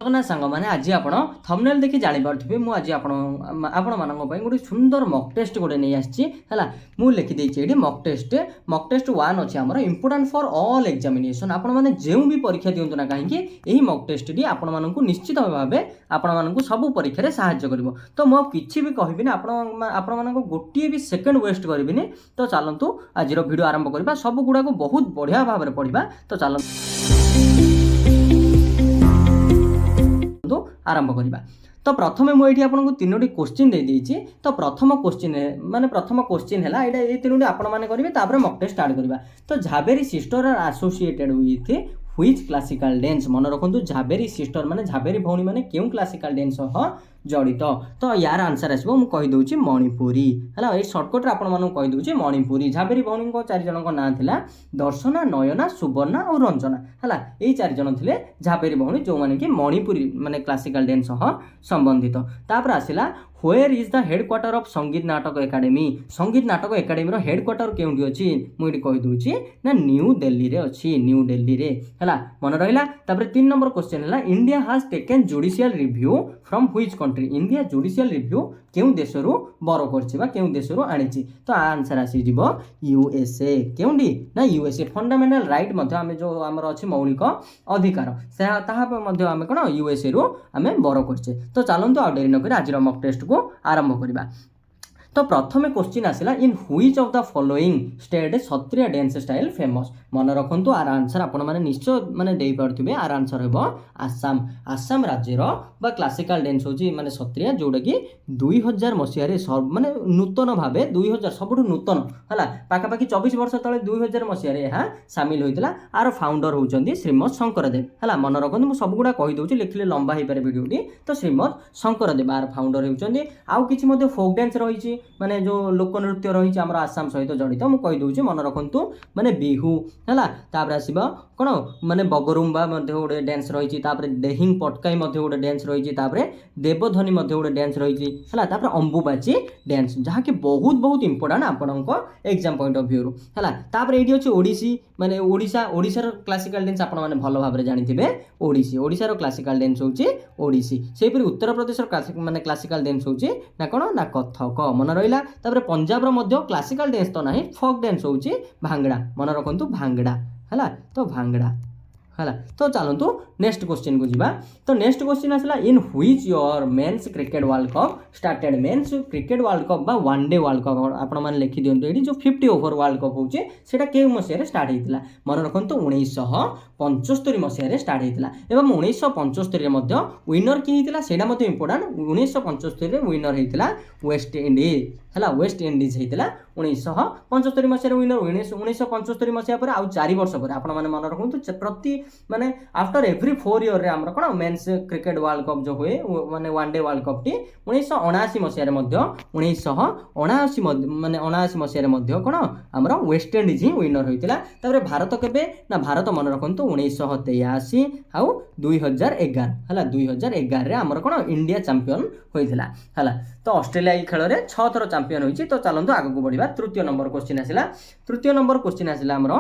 ना सांग मैंने आज आप थंबनेल देखि जानी पार्थिबे मु आज आपण मानक पई गोटे सुंदर मॉक टेस्ट गोटे नहीं आछि हला मु लिखि देछि एडी मॉक टेस्ट 1 अछि हमर इंपोर्टेंट फॉर ऑल एग्जामिनेशन आपण माने जेउ भी परीक्षा दियंतु ना काहे कि एही मॉक टेस्ट डी आपण मानकु निश्चित भाबे आपण मानकु सब परीक्षा रे सहायता करबो। तो मु किछि भी कहबी ना आपण मानकु गोटिए भी सेकंड वेस्ट करबिनी। तो चलंतु आज रो वीडियो आरंभ करबा सब गुडा को बहुत बढ़िया भाबे रे पढिबा। तो चलंतु आरंभ करवा। तो प्रथमे मुझे आपको तीनोटी क्वेश्चन दे देछि। तो प्रथम क्वेश्चन माने प्रथम क्वेश्चन है एटा ए तीनोटी आपण माने करिवे तापर मॉक टेस्ट स्टार्ट करवा। तो Jhaveri sister are associated with which classical dance मन रखंतु झाबेरी सिस्टर माने झाबेरी भौणी माने केउ क्लासिकल डांस सह जड़ित। तो यार आंसर आसबो मु कहि दउछि मणिपुरी हला ए शॉर्टकट रे आपण मानु कहि दउछि मणिपुरी। झाबेरी भौणी को चार जन को नाम थिला दर्शना नयना सुवर्णा और रंजना हला ए चार जन थिले झाबेरी भौणी जो माने कि मणिपुरी माने क्लासिकल डांस सह संबंधित। तापर आसिला where is the headquarter of Sangeet Natak academy. संगीत नाटक एकेडमी रो हेडक्वार्टर केउंठी अछि मु एठी कहि दउछि ना न्यू दिल्ली रे अछि न्यू दिल्ली रे हला मन रहिला। तापर 3 नंबर क्वेश्चन हला India has taken judicial review from which country. India judicial review केउ देशरू बरो करछि बा केउ देशरू आनिछि। तो आंसर आसी जिवो यूएसए केउंडी ना यूएसए फंडामेंटल राइट मध्ये आमे जो हमर अछि मौलिक अधिकार से ताहा पे मध्ये आमे कोन यूएसए रू आमे बरो करछे। तो चलंतु आ डेरी न करे आज रो मॉक टेस्ट को आरंभ करबा। तो प्रथम क्वेश्चन आसिला in which of the following state Sattriya dance style famous. मन रखंतु आर आंसर आपण माने निश्चय माने देई परथिबे। आर आंसर हेबो आसाम। आसाम राज्य रो बा क्लासिकल डांस होची माने क्षत्रिय जोडा कि 2000 मसिया रे माने नूतन भाबे 2000 सबटु नूतन हला पाका पाकी 24 वर्ष तळे 2000 मसिया रे यहा शामिल होइतला। आर फाउंडर होचंदी श्रीमत शंकरदेव हला मन रखंतु मु सब गुडा कहि दउची लिखले लंबा हे पारे वीडियो टी। तो श्रीमत शंकरदेव आर फाउंडर होचंदी। आउ किछि मध्ये फोक डांस रहिछि माने जो लोक नृत्य रही आम आसाम सहित जड़ित मु कहि दउछि मन रखंतु माने बिहू हला। तापर आसीबा कोन माने बगरुम्बा मध्ये गोटे डांस रही। तापर डेहिंग पटकाई मध्ये गोटे डांस रही। तापर देवधनी मध्ये गोटे डांस रही हला। तापर अंबुबाची डांस जहा कि बहुत बहुत इंपोर्टेंट आपनक एग्जाम पॉइंट ऑफ व्यू हला। तापर एडी अछि ओडिसी माने ओडिसा रो क्लासिकल डांस आपण माने भलो भाबरे जानिथिबे। ओडिसा रो क्लासिकल डांस होछि ओडिसी। सेहि परि उत्तर प्रदेश रो माने क्लासिकल डांस होछि ना कोन ना कथक मन रहिला। तापर पंजाब रो मध्ये क्लासिकल डांस तो नाही फोक डांस होछि भांगड़ा मन रखंतु भांगड़ा हला। तो भांगड़ा हला। तो चलंतु नेक्स्ट क्वेश्चन को जीवा। तो नेक्स्ट क्वेश्चन आसला in which your men's cricket world cup started. Men's cricket world cup बा वन डे वर्ल्ड कप आपण माने लिखि दियंतु एडी जो 50 ओवर वर्ल्ड कप होचे सेटा के मसिया रे स्टार्ट हेतिला। मन रखंतु 1975 मसिया रे स्टार्ट हेतिला। एवं 1975 रे मध्ये विनर की हेतिला सेटा मध्ये इंपोर्टेंट। 1975 रे विनर हेतिला वेस्ट इंडीज हला। वेस्ट इंडीज हेतिला 1975 मसिया रे विनर। 1975 मसिया पर आउ 4 वर्ष पर आपण माने मन रखंतु प्रति माने आफ्टर एवरी 4 ईयर रे हमर कोन मेंस क्रिकेट वर्ल्ड कप जो होए माने one day world cup T 1979 मसिया रे मध्ये 1979 माने 79 मसिया रे मध्ये कोन हमर वेस्ट इंडीज ही विनर होइतिला। तापर भारत केबे ना भारत मन रखंतु 1983 आउ 2011 हला। 2011 रे हमर कोन इंडिया चैंपियन होइतिला हला। तो ऑस्ट्रेलिया ई खेल रे 6 थरो चैंपियन होइछि। तो चलंतु आगु को बढ़िबा। तृतीय नंबर क्वेश्चन आसिला। तृतीय नंबर क्वेश्चन आसिला हमर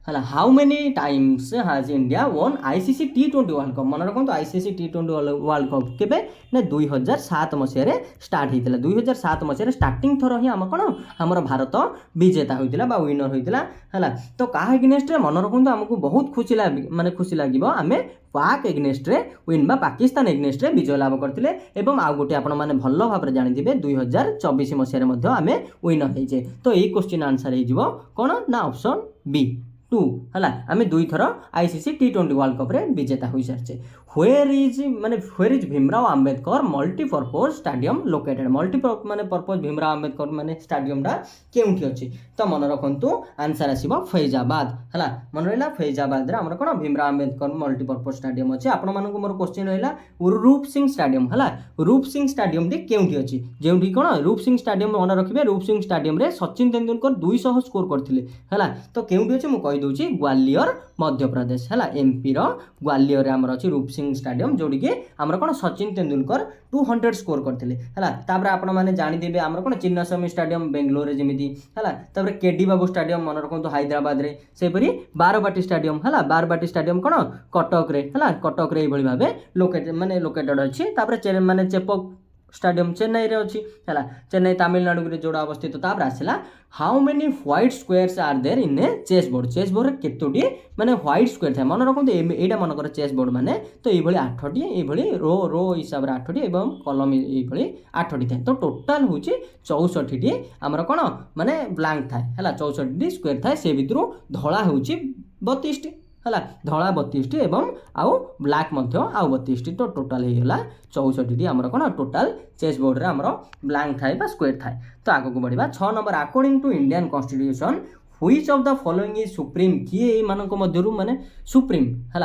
हला how many times has India वोन आईसीसी टी20 वर्ल्ड कप। मन रखंतु आईसीसी टी20 वर्ल्ड कप केबे ने 2007 मसिया रे स्टार्ट हेतिला। 2007 मसिया रे स्टार्टिंग थरो ही हम कोन हमर भारत विजेता होइतिला बा विनर होइतिला हला। तो काहे अगेंस्ट रे मन रखंतु हमकु बहुत खुशी लागिबो आमे पाक एग्नेस्ट रे विन बा पाकिस्तान एग्नेस्ट रे विजय लाभ करथिले। एवं आ गोटे आपण माने भल्लो भाबरे जानिथिबे 2024 मसिया रे मध्ये आमे विनर हेजे। तो एई क्वेश्चन आंसर हे जिवो कोन ना ऑप्शन बी 2 हला। आमे दुई थरो आईसीसी टी20 वर्ल्ड कप रे विजेता होई सरचे। Where is Bhimrao Ambedkar multipurpose stadium located. Multipurpose Bhimrao Ambedkar माने स्टेडियम टा केउठी अछि। तो मन रखंतु आंसर आसीबो फैजाबाद हला। मन रहिला फैजाबाद रे हमर कोन भीमराव अंबेडकर मल्टीपर्पज स्टेडियम अछि। आपण मानकु मोर क्वेश्चन रहिला रूप सिंह स्टेडियम हला। रूप सिंह स्टेडियम टी केउठी अछि जेउठी कोन रूप सिंह स्टेडियम मन रखिबे। रूप सिंह स्टेडियम रे सचिन तेंदुलकर 200 स्कोर करथिले हला। तो केउठी अछि मु कहि कहीदे ग्वालियर मध्य प्रदेश है एमपी ग्वालियर आमर अच्छी रूप सिंह स्टाडियम जोड़ी कि आमर कौन सचिन तेंदुलकर 200 स्कोर करते हैं आपण मैंने जानीदे आमर कौन चिन्नास्वामी स्टाडियम बेंगलोर जमी है केडी बाबू स्टाडियम मन रखु हैदराबाद में सेपरी बारबाटी स्टाडियम है बारबाटी स्टाडियम कौन कटक है कटक भाव लोकेटेड माने लोकेटेड अच्छी माने चेपक स्टाडियम चेन्नई रे अच्छी है चेन्नई तमिलनाडु रे जोड़ा अवस्थित तापर आसला how many white squares are there in a chess board केतोटी माने व्हाइट स्क्वायर था मन रखु एटा मनकर चेस बोर्ड माने तो ये 8टी ये रो हिसाब से 8टी एवं कलम ये 8टी था तो टोटाल हूँ 64टी आमर कौन माने ब्लैंक थाए है 64टी स्क्वायर थाए से भितर धला हूँ 32टी है धला 32टी एवं आउ ब्लैक आउ 32टी तो टोटाल होगा 64टी आमर कौन टोटाल चेस बोर्ड रे आमर ब्लैंक थाए स्क्वायर थाए तो आगे को बढ़िया 6 number according to Indian constitution which of the following is supreme किए मानक मध्यरु माने सुप्रीम है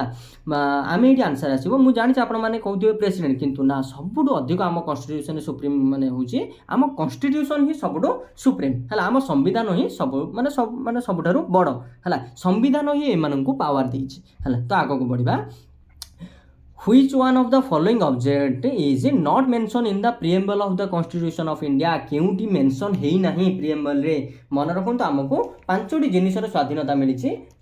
आम ये आंसर आसो मुझे जानी आप कहते प्रेसिडेंट किंतु ना सबुठ अधिक आम कॉन्स्टिट्यूशन सुप्रीम माने होची आम कॉन्स्टिट्यूशन ही सबुठ सुप्रीम है आम संविधान ही सब माने सबुठारु बड़ है संविधान ही एमानंकु पावर देछि है तो आगे को बढ़िया Which one of the following object is not mentioned in the preamble of the Constitution of India? Kyonti mention है नहीं प्रिएम्बल रे मन रखु आमको 5टी जिनिसर स्वाधीनता मिली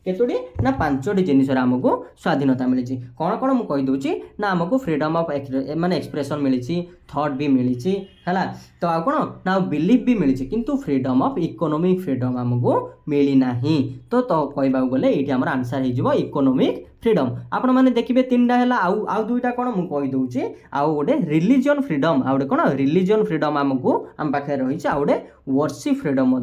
केतोटी ना 5टी जिनिसर आमको स्वाधीनता मिली कौन कौन मुझे कहीदे ना आमको फ्रीडम ऑफ माने एक्सप्रेशन मिली थॉट भी मिली है तो आ कौन ना बिलीफ भी मिली किंतु फ्रीडम ऑफ इकोनॉमिक फ्रीडम आमको मिली ना तो कहवा गले ये आम आंसर हो इकोनॉमिक फ्रीडम आपण मैंने देखिए 3टा है आउ 2टा कौन मुझे कहीदे आउ गोटे रिलीजन फ्रीडम आउ गोटे कौन रिलीजन फ्रीडम आमको आम पाखे रही आउ गोटे वर्शिप फ्रीडम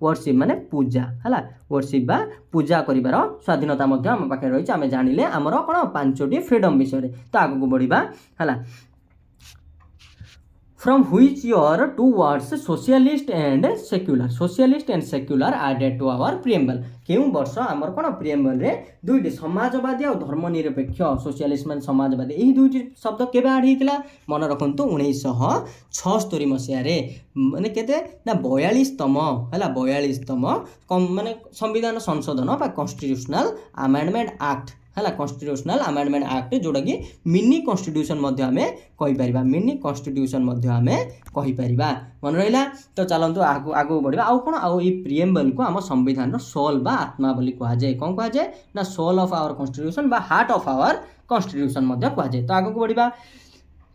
वर्शिप माने पूजा है वर्शिप बा पूजा करिवार स्वाधीनता आम पाखे रही आम जानिले आमर कौन 5टी फ्रीडम विषय तो आगू बढ़िया है From which year two words socialist and secular added to our preamble? केउं वर्ष आमर कौन प्रिएम्बल रे दुईटी समाजवादी और धर्मनिरपेक्ष सोशलिस्ट मान समाजवादी यही दुईटी शब्द केबे आड होइतिला मन रखंतु 1976 मसिया रे माने केते ना 42तम हैला 42तम माने संविधान संशोधन बा कॉन्स्टिट्यूशनल अमेंडमेंट एक्ट है कॉन्स्टिट्यूशनल अमेंडमेंट एक्ट जोटा कि मिनी कॉन्स्टिट्यूशन कहीपर मिनी कॉन्स्टिट्यूशन कहीपर मन रहा तो चलतु आगू बढ़िया आउ कौन आउ ये प्रिएम्बल को आम संविधान सोल बा आत्मा बोली कहुए कौन कहुए ना सोल ऑफ आवर कॉन्स्टिट्यूशन बा हार्ट ऑफ आवर कॉन्स्टिट्यूशन कहुए तो आगू बढ़िया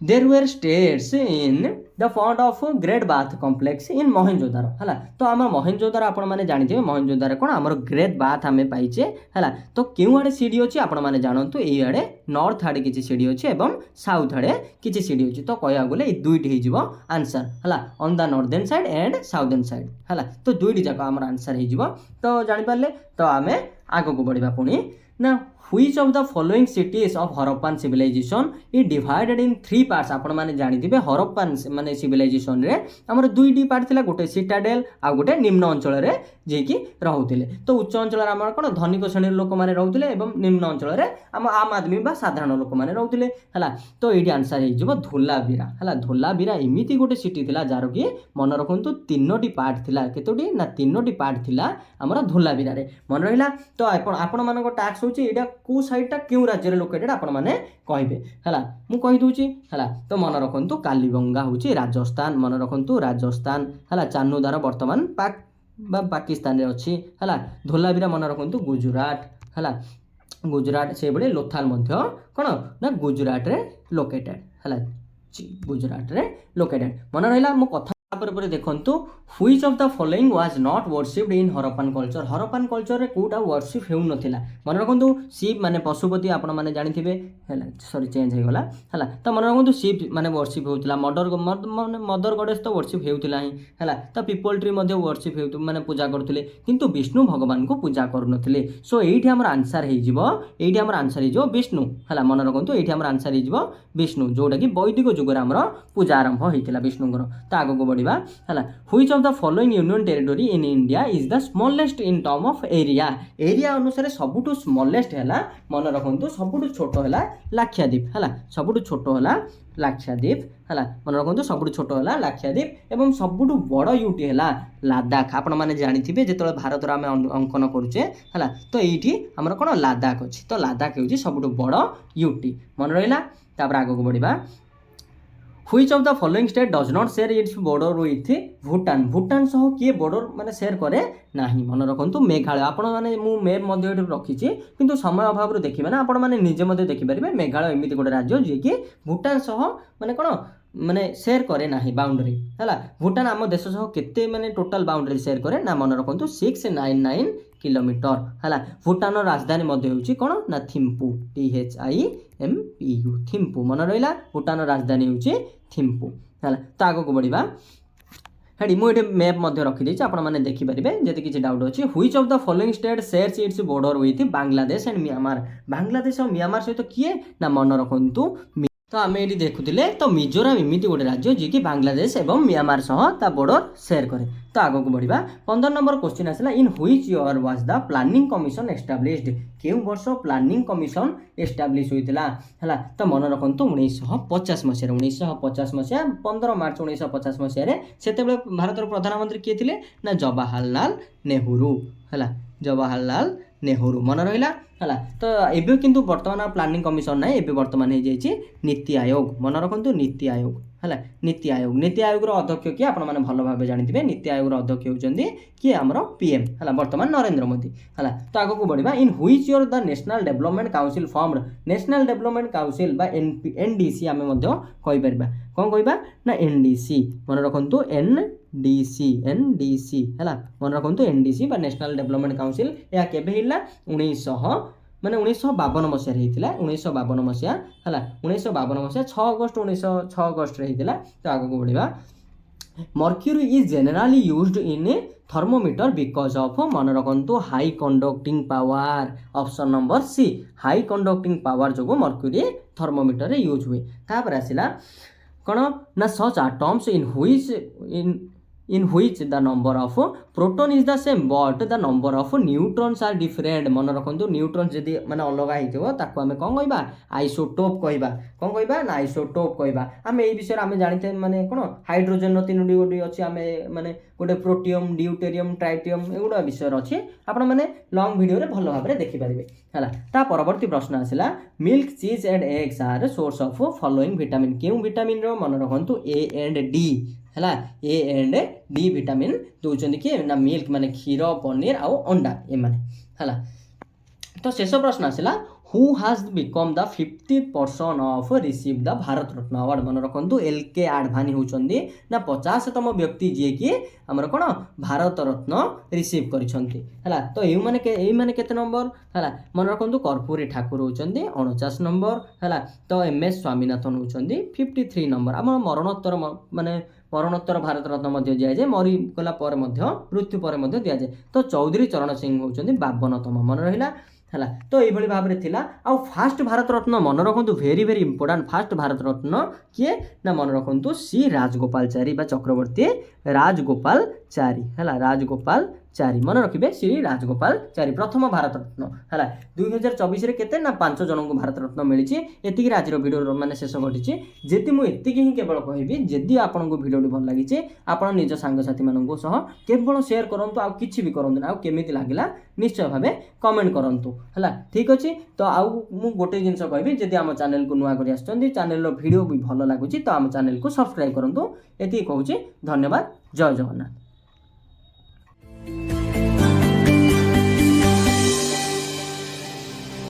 there were states in the font of great bath complex in Mohenjo-daro है तो आम मोहेंजोदारो आपण मैंने जानी मोहेंजोदारो कौन आम ग्रेट बाथ आम पाइचे है तो क्यों आड़े सीढ़ी अच्छी आपण मैंने जानतु ये आड़े नॉर्थ आड़े किसी सीढ़ी अच्छी और साउथ आड़े किसी सीढ़ी अच्छी तो कह गले दुईटी हो आंसर है on the northern side and southern side है तो दुईटी जाक आम आंसर हो तो जापारे तो आम आग को बढ़िया पुणी ना Which of the following cities of Harappan civilization is divided in 3 parts? आपण माने जानि दिबे हरप्पान माने सिविलाइजेशन रे हमर दुईटी पार्ट थिला गोटे सिटाडेल आ गोटे निम्न अंचल रे जे कि रहउतिले तो उच्च अंचल रे हमर कोन धनिक श्रेणी लोक माने रहउतिले एवं निम्न अंचल रे हम आम आदमी बा साधारण लोक माने रहउतिले हला तो एडी आंसर हे जबो धोलाबीरा हला धोलाबीरा एमिति गोटे सिटी थिला जारो कि मन रखंतु 3टी पार्ट थिला केतोटी ना 3टी पार्ट थिला हमर धोलाबीरा रे मन रहिला तो आपण मानको टास्क होची एडा को साइडटा क्यों राज्य रे लोकेटेड आपण माने कहबे हला मु कहि दोची हला तो मन रखंतु कालीबंगा होची राजस्थान मन रखंतु राजस्थान हला चान्नुदार वर्तमान पाकिस्तान रे अछि हला धोलाबीरा मन रखंतु गुजरात हला गुजरात से बडे लोथाल मध्य कोन ना गुजरात रे लोकेटेड हला गुजरात रे लोकेटेड मन रहिला मु कथा पर देखंतु which of the following was not worshipped in Harappan culture रे कोटा वर्शिप हेउ नथिला मन रखंतु शिव माने पशुपति आपण माने जानिथिबे हैला सॉरी चेंज हे गला हैला तो मन रखंतु शिव माने वर्शिप होउतिला मदर गॉडेस तो वर्शिप हेउतिला ही हैला तो पीपल ट्री मध्ये वर्शिप हेउ माने पूजा करथुले किंतु विष्णु भगवान को पूजा करनथिले सो एठी हमर आंसर हे जिवो एठी हमर आंसर हे जो विष्णु हैला मन रखंतु एठी हमर आंसर हे जिवो विष्णु जोटा कि वैदिक युग रे हमर पूजा आरंभ हेतिला विष्णुଙ୍କର तो आगो को बढ़िबा बढ़िया है which of the following union territory in India is the smallest in term of area अनुसार सबुठु स्मॉलेस्ट है मन रखु सबुठु छोट है लाक्षाद्वीप है सबुठु छोट है लाक्षाद्वीप है मन रखु सबुठु छोट है लाक्षाद्वीप एवं सबुठु बड़ यूटी है लादाख आपण मैंने जानी जो भारत आम अंकन करुचे है तो ये आमर कौन लादाख अच्छी तो लादाख हूँ सबुठु बड़ यूटी मन रहा आग को बढ़िया which of the following state does not share its border with Bhutan सह किए बॉर्डर माने शेयर करे नाही मन रखु मेघालय आपण मैंने मैप रखी किंतु समय अभाव देखिए ना आपण मैंने निजे देखिपारे मेघालय एमती गोटे राज्य जी कि भूटान सह माने कौन माने शेयर करे ना बाउंड्री है भूटान आम देश सह केते माने टोटल बाउंड्री शेयर करे ना मन रखु 699 किलोमीटर है भूटान राजधानी कौन ना थिम्पू THIMPU थिम्पू मन रहा भूटान राजधानी हूँ थिम्पू है तो आग को बढ़िया हेडी मुझे मैप रखीदी आप देखिपारे जब किसी डाउट अच्छी which of the following state shares its border with Bangladesh and Myanmar Bangladesh और म्यांमार सहित किए ना मन रखु तो आम ये देखुले तो मिजोराम एमती गोटे राज्य जी कि बांग्लादेश एवं म्यांमार सह ता बॉर्डर शेयर करे तो आग को बढ़िया 15 नंबर क्वेश्चन आसला in which year was the planning commission established केउ वर्ष प्लानिंग कमिशन एस्टाब्लिश होइतिला हला तो मन रखु 1950 मसीह 1950 मसीहा 15 मार्च 1950 मसीह सेतेबेले भारत प्रधानमंत्री किए थिले ना जवाहरलाल नेहरू हला जवाहरलाल नेहरू मन रहा है तो एबे किंतु वर्तमान प्लानिंग कमिशन ना एबे वर्तमान हो जाइए नीति आयोग मन रखु नीति आयोग है नीति आयोग अध्यक्ष किए आप भल भाव जानते नीति आयोग अध्यक्ष होती किए आमर PM है वर्तमान नरेंद्र मोदी है तो आग को बढ़िया in which year the national development council formed national development council बा NDC आम कहीपर कौन कहवा ना NDC मन रखु NDC है मन रखु NDC बा नेशनल डेवलपमेंट काउंसिल यह केबे हिला 1952 मसीह होता 1952 मसीहा है 1952 मसीहा 6 अगस्त 1906 अगस्त होता तो आग को बढ़िया mercury is generally used in thermometer because of मन रखु high conducting power option number C high conducting power जो मर्क्यूरी थर्मोमीटर यूज हुए तापर आसला कौन ना such atoms in which the number of proton is the same but the number of neutrons are different मन रखु न्यूट्रॉन जदि माने अलग होइथिबो ताको हमें कोन कहबा आइसोटोप कहबा कोन कहबा ना आइसोटोप कहबा हमें ए विषय हमें जानिथे माने कोन हाइड्रोजन रो तीनोटी गोटी अछि हमें माने गोटे प्रोटियम ड्यूटेरियम ट्राइटियम एगुडा विषय अछि आपण माने लॉन्ग वीडियो रे भलो भाबरे देखि परिबे हला ता परवर्ती प्रश्न आसिला milk cheese and eggs are source of following vitamin केउ विटामिन रो मन रखु A and D है A and D विटामिन दौरान किए ना मिल्क माने क्षीर पनीर आउ अंडा ए माने है तो शेष प्रश्न आसला हु हाज become the 50th person of receive the Bharat Ratna award मन रखु LK आडवाणी होचंदी ना 50तम व्यक्ति जी कि हमर कोन भारत रत्न रिसीव करिसंती हला तो एई माने केते नंबर हला मन रखु कर्पूरी ठाकुर होचंदी 49 नंबर हला तो MS स्वामीनाथन होचंदी 53 नंबर हम मरणोत्तर माने मरणोत्तर भारत रत्न मध्य दिया जाए मरी गला पर मध्य मृत्यु पर मध्य दिया जाए तो चौधरी चरण सिंह होचंदी 52तम मन रहिला है तो ये भाव में थिला आ फास्ट भारत रत्न मन रखु very important fast Bharat Ratna किए ना मन रखु C राजगोपालाचारी बा चक्रवर्ती राजगोपालाचारी है राजगोपालाचारी मन रखिए श्री राजगोपालाचारी प्रथम भारत रत्न है 2024 केते ना 5 जन को भारत रत्न मिली एति आज वीडियो माने शेष घटी जदि मुझे ही केवल कहबी जदि आपको वीडियो भल लगी आप निज सांगसाथी मानक सह केवल शेयर करूँ आउ कि भी करूँ ना केमी लगे निश्चय भाव कमेंट करूँ है ठीक अच्छे तो आउ मु गोटे जिनस कहबी जदि आम चैनल को नुआ कर चैनल वीडियो भी भल लगुच तो आम चैनल को सब्सक्राइब करूँ ये कहूँ धन्यवाद जय जगन्नाथ।